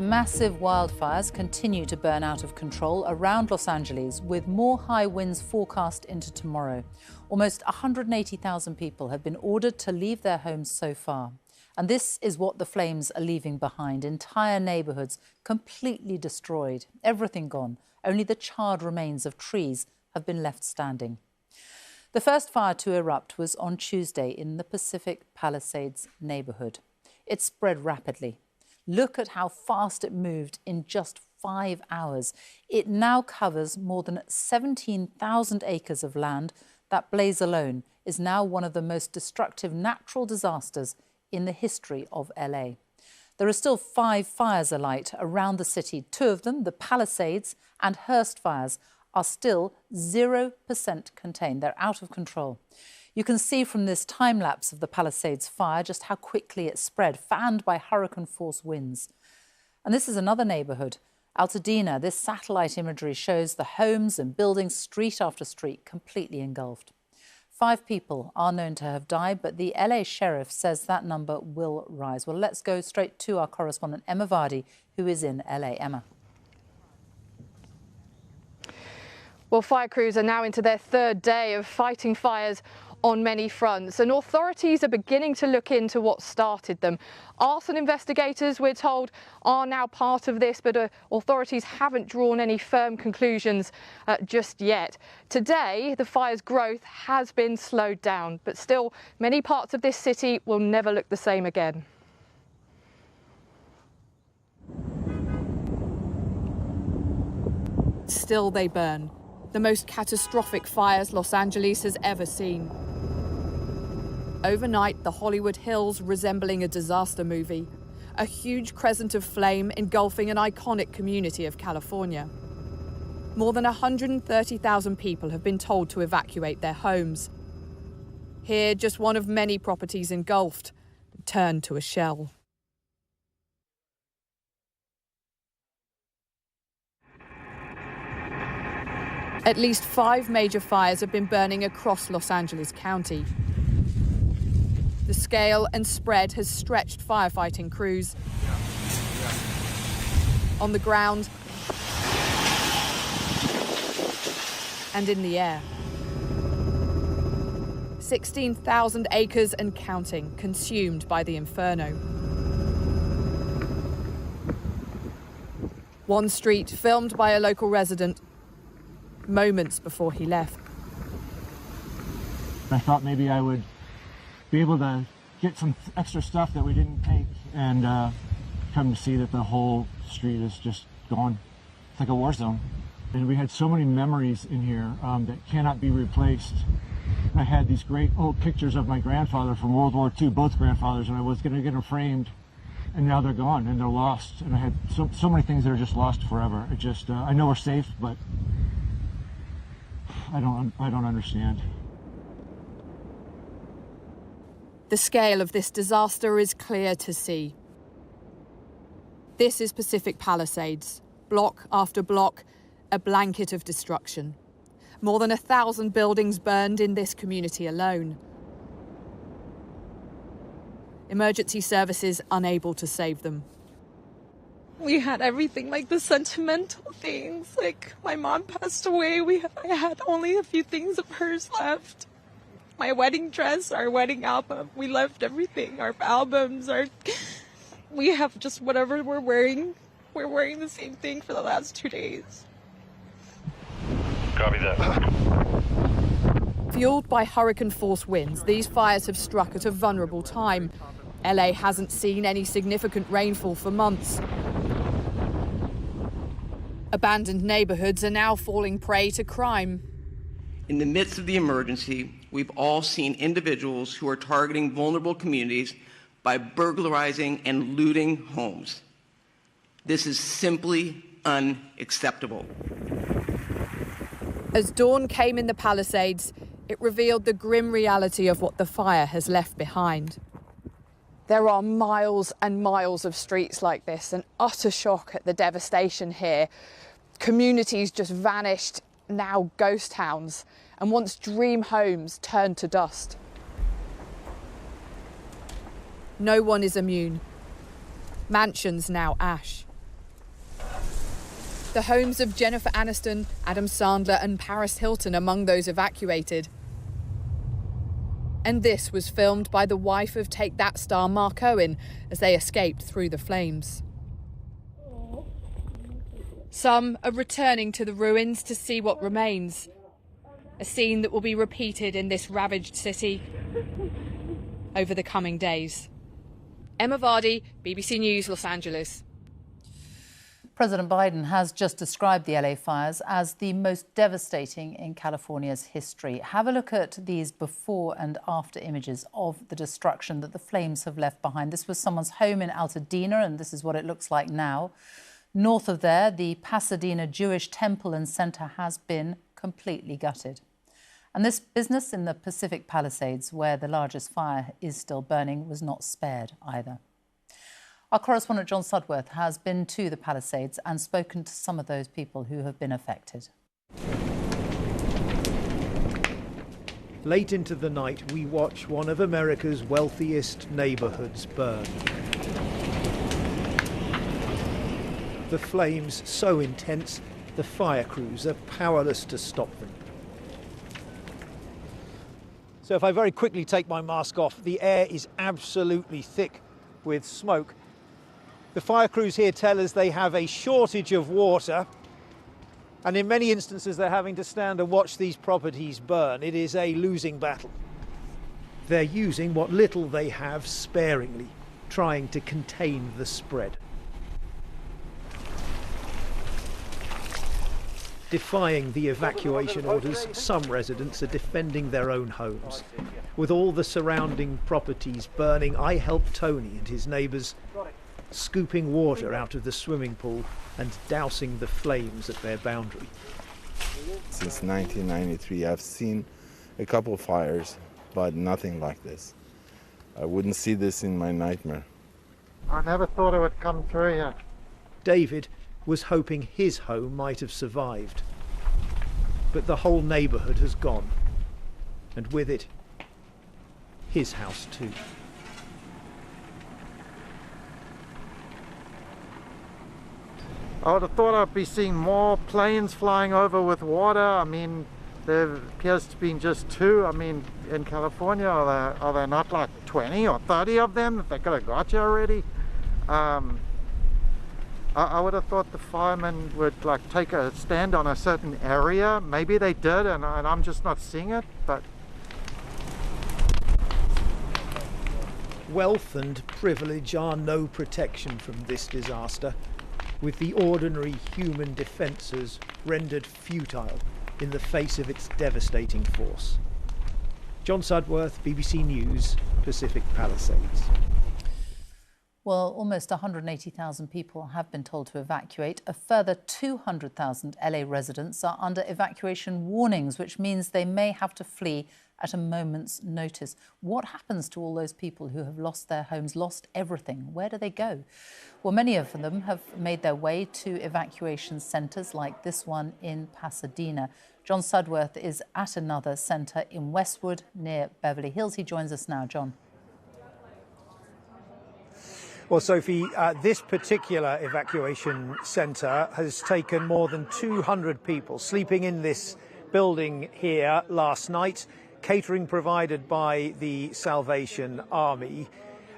Massive wildfires continue to burn out of control around Los Angeles, with more high winds forecast into tomorrow. Almost 180,000 people have been ordered to leave their homes so far. And this is what the flames are leaving behind. Entire neighbourhoods completely destroyed, everything gone. Only the charred remains of trees have been left standing. The first fire to erupt was on Tuesday in the Pacific Palisades neighbourhood. It spread rapidly. Look at how fast it moved in just 5 hours. It now covers more than 17,000 acres of land. That blaze alone is now one of the most destructive natural disasters in the history of LA. There are still 5 fires alight around the city. 2 of them, the Palisades and Hearst fires, are still 0% contained. They're out of control. You can see from this time-lapse of the Palisades fire just how quickly it spread, fanned by hurricane-force winds. And this is another neighbourhood, Altadena. This satellite imagery shows the homes and buildings, street after street, completely engulfed. 5 people are known to have died, but the LA sheriff says that number will rise. Well, let's go straight to our correspondent, Emma Vardy, who is in LA. Emma. Well, fire crews are now into their 3rd day of fighting fires on many fronts, and authorities are beginning to look into what started them. Arson investigators, we're told, are now part of this, but authorities haven't drawn any firm conclusions just yet. Today, the fire's growth has been slowed down, but still, many parts of this city will never look the same again. Still they burn. The most catastrophic fires Los Angeles has ever seen. Overnight, the Hollywood Hills resembling a disaster movie, a huge crescent of flame engulfing an iconic community of California. More than 130,000 people have been told to evacuate their homes. Here, just one of many properties engulfed, turned to a shell. At least 5 major fires have been burning across Los Angeles County. The scale and spread has stretched firefighting crews on the ground and in the air. 16,000 acres and counting consumed by the inferno. One street filmed by a local resident moments before he left. I thought maybe I would be able to get some extra stuff that we didn't take, and come to see that the whole street is just gone. It's like a war zone. And we had so many memories in here that cannot be replaced. I had these great old pictures of my grandfather from World War II, both grandfathers, and I was going to get them framed, and now they're gone and they're lost. And I had so many things that are just lost forever. It just, I know we're safe, but I don't understand. The scale of this disaster is clear to see. This is Pacific Palisades, block after block, a blanket of destruction. More than 1,000 buildings burned in this community alone. Emergency services unable to save them. We had everything, like the sentimental things. Like, my mom passed away. I had only a few things of hers left. My wedding dress, our wedding album. We left everything. Our albums, we have just whatever we're wearing. We're wearing the same thing for the last 2 days. Copy that. Fueled by hurricane-force winds, these fires have struck at a vulnerable time. LA hasn't seen any significant rainfall for months. Abandoned neighborhoods are now falling prey to crime. In the midst of the emergency, we've all seen individuals who are targeting vulnerable communities by burglarizing and looting homes. This is simply unacceptable. As dawn came in the Palisades, it revealed the grim reality of what the fire has left behind. There are miles and miles of streets like this, an utter shock at the devastation here. Communities just vanished, now ghost towns, and once dream homes turned to dust. No one is immune. Mansions now ash. The homes of Jennifer Aniston, Adam Sandler and Paris Hilton among those evacuated. And this was filmed by the wife of Take That star Mark Owen as they escaped through the flames. Some are returning to the ruins to see what remains. A scene that will be repeated in this ravaged city over the coming days. Emma Vardy, BBC News, Los Angeles. President Biden has just described the LA fires as the most devastating in California's history. Have a look at these before and after images of the destruction that the flames have left behind. This was someone's home in Altadena, and this is what it looks like now. North of there, the Pasadena Jewish Temple and Center has been completely gutted. And this business in the Pacific Palisades, where the largest fire is still burning, was not spared either. Our correspondent John Sudworth has been to the Palisades and spoken to some of those people who have been affected. Late into the night, we watch one of America's wealthiest neighborhoods burn. The flames so intense, the fire crews are powerless to stop them. So if I very quickly take my mask off, the air is absolutely thick with smoke. The fire crews here tell us they have a shortage of water, and in many instances they're having to stand and watch these properties burn. It is a losing battle. They're using what little they have sparingly, trying to contain the spread. Defying the evacuation orders, some residents are defending their own homes. With all the surrounding properties burning, I helped Tony and his neighbours scooping water out of the swimming pool and dousing the flames at their boundary. Since 1993, I've seen a couple fires, but nothing like this. I wouldn't see this in my nightmare. I never thought it would come through here. David was hoping his home might have survived. But the whole neighbourhood has gone. And with it, his house too. I would have thought I'd be seeing more planes flying over with water. I mean, there appears to be just 2. I mean, in California, are there not like 20 or 30 of them that they could have got you already? I would have thought the firemen would like take a stand on a certain area. Maybe they did, and I'm just not seeing it. But wealth and privilege are no protection from this disaster, with the ordinary human defences rendered futile in the face of its devastating force. John Sudworth, BBC News, Pacific Palisades. Well, almost 180,000 people have been told to evacuate. A further 200,000 LA residents are under evacuation warnings, which means they may have to flee at a moment's notice. What happens to all those people who have lost their homes, lost everything? Where do they go? Well, many of them have made their way to evacuation centres like this one in Pasadena. John Sudworth is at another centre in Westwood near Beverly Hills. He joins us now. John. Well, Sophie, this particular evacuation centre has taken more than 200 people sleeping in this building here last night, catering provided by the Salvation Army.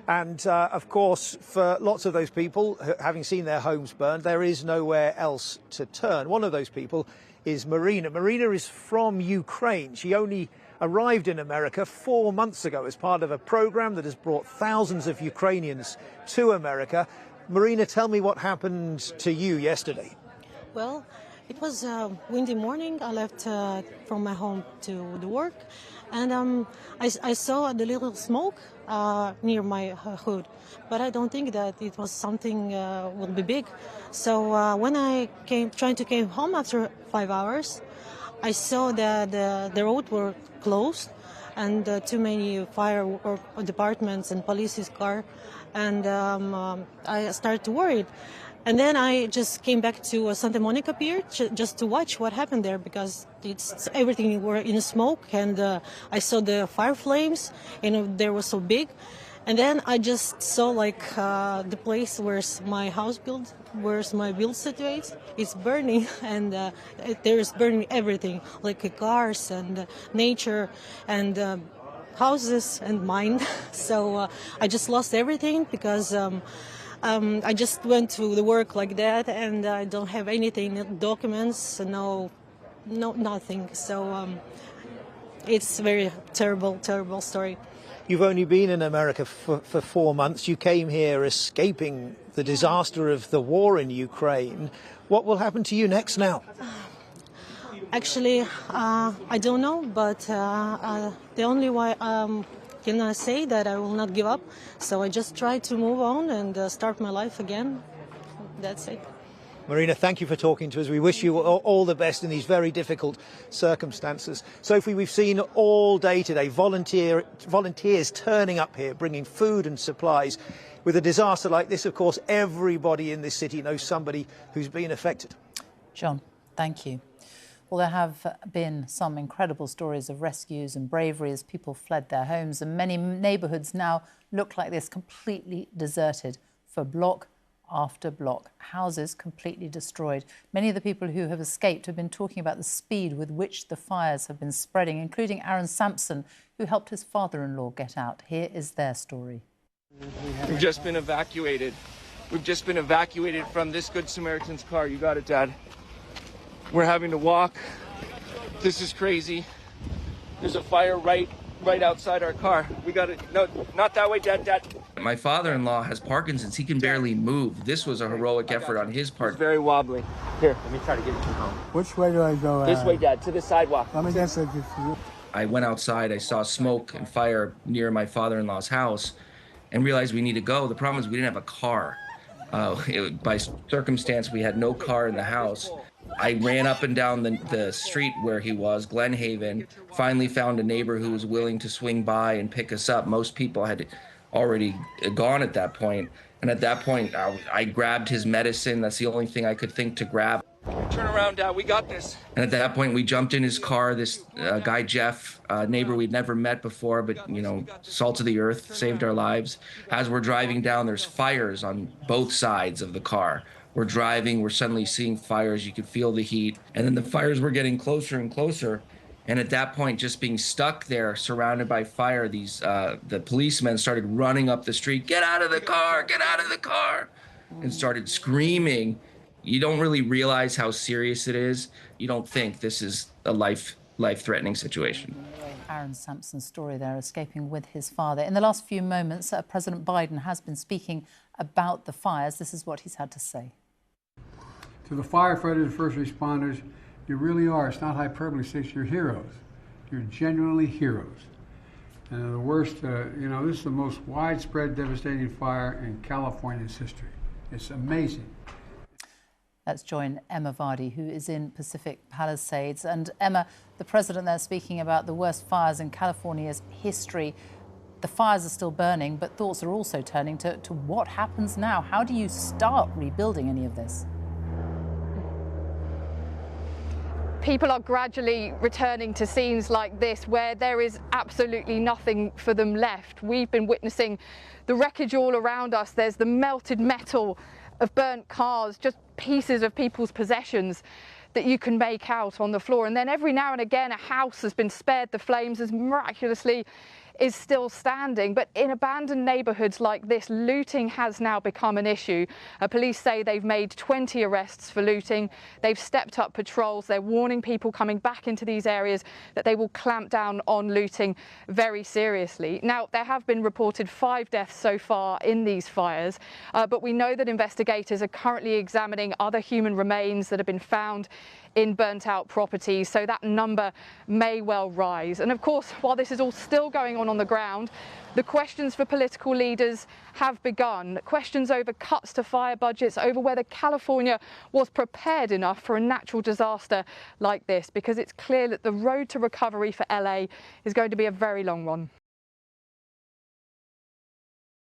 And, of course, for lots of those people, having seen their homes burned, there is nowhere else to turn. One of those people is Marina. Marina is from Ukraine. She only arrived in America 4 months ago as part of a program that has brought thousands of Ukrainians to America. Marina, tell me what happened to you yesterday. Well, it was a windy morning. I left from my home to the work, and I saw the little smoke near my hood, but I don't think that it was something will be big. So when I trying to came home after 5 hours, I saw that the road were closed and too many fire departments and police's car, and I started to worry. And then I just came back to Santa Monica Pier just to watch what happened there, because everything were in smoke, and I saw the fire flames, and they were so big. And then I just saw like the place where's my house built, where's my build situated, it's burning, and there's burning everything, like cars and nature and houses and mine. So I just lost everything because I just went to the work like that, and I don't have anything, no documents, nothing. So it's a very terrible story. You've only been in America for 4 months. You came here escaping the disaster of the war in Ukraine. What will happen to you next now? Actually, I don't know, but the only way can I say that I will not give up. So I just try to move on and start my life again. That's it. Marina, thank you for talking to us. We wish you all the best in these very difficult circumstances. Sophie, we've seen all day today volunteers turning up here, bringing food and supplies. With a disaster like this, of course, everybody in this city knows somebody who's been affected. John, thank you. Well, there have been some incredible stories of rescues and bravery as people fled their homes, and many neighbourhoods now look like this, completely deserted for block after block, houses completely destroyed. Many of the people who have escaped have been talking about the speed with which the fires have been spreading, including Aaron Sampson, who helped his father-in-law get out. Here is their story. We've just been evacuated. We've just been evacuated from this Good Samaritan's car. You got it, Dad. We're having to walk. This is crazy. There's a fire right outside our car. We got it. No, not that way, Dad. My father-in-law has Parkinson's. He can barely move. This was a heroic effort on his part. It's very wobbly. Here, let me try to get you home. Which way do I go? This way, Dad, to the sidewalk. Let me guess. I went outside. I saw smoke and fire near my father-in-law's house and realized we need to go. The problem is we didn't have a car. By circumstance, we had no car in the house. I ran up and down the street where he was, Glen Haven, finally found a neighbor who was willing to swing by and pick us up. Most people had already gone at that point. And at that point, I grabbed his medicine. That's the only thing I could think to grab. Turn around, Dad. We got this. And at that point, we jumped in his car. This guy, Jeff, a neighbor we'd never met before, but, you know, salt of the earth, saved our lives. As we're driving down, there's fires on both sides of the car. We're driving, we're suddenly seeing fires. You could feel the heat. And then the fires were getting closer and closer. And at that point, just being stuck there, surrounded by fire, the policemen started running up the street, "Get out of the car, get out of the car," and started screaming. You don't really realize how serious it is. You don't think this is a life-threatening situation. Aaron Sampson's story there, escaping with his father. In the last few moments, President Biden has been speaking about the fires. This is what he's had to say. To the firefighters and first responders, you really are, it's not hyperbole, you're heroes. You're genuinely heroes. And the worst, this is the most widespread, devastating fire in California's history. It's amazing. Let's join Emma Vardy, who is in Pacific Palisades. And Emma, the president there speaking about the worst fires in California's history. The fires are still burning, but thoughts are also turning to what happens now. How do you start rebuilding any of this? People are gradually returning to scenes like this where there is absolutely nothing for them left. We've been witnessing the wreckage all around us. There's the melted metal of burnt cars, just pieces of people's possessions that you can make out on the floor. And then every now and again, a house has been spared the flames, as miraculously is still standing. But in abandoned neighbourhoods like this, looting has now become an issue. Police say they've made 20 arrests for looting. They've stepped up patrols. They're warning people coming back into these areas that they will clamp down on looting very seriously. Now, there have been reported 5 deaths so far in these fires, but we know that investigators are currently examining other human remains that have been found in burnt-out properties, so that number may well rise. And of course, while this is all still going on the ground, the questions for political leaders have begun. Questions over cuts to fire budgets, over whether California was prepared enough for a natural disaster like this, because it's clear that the road to recovery for LA is going to be a very long one.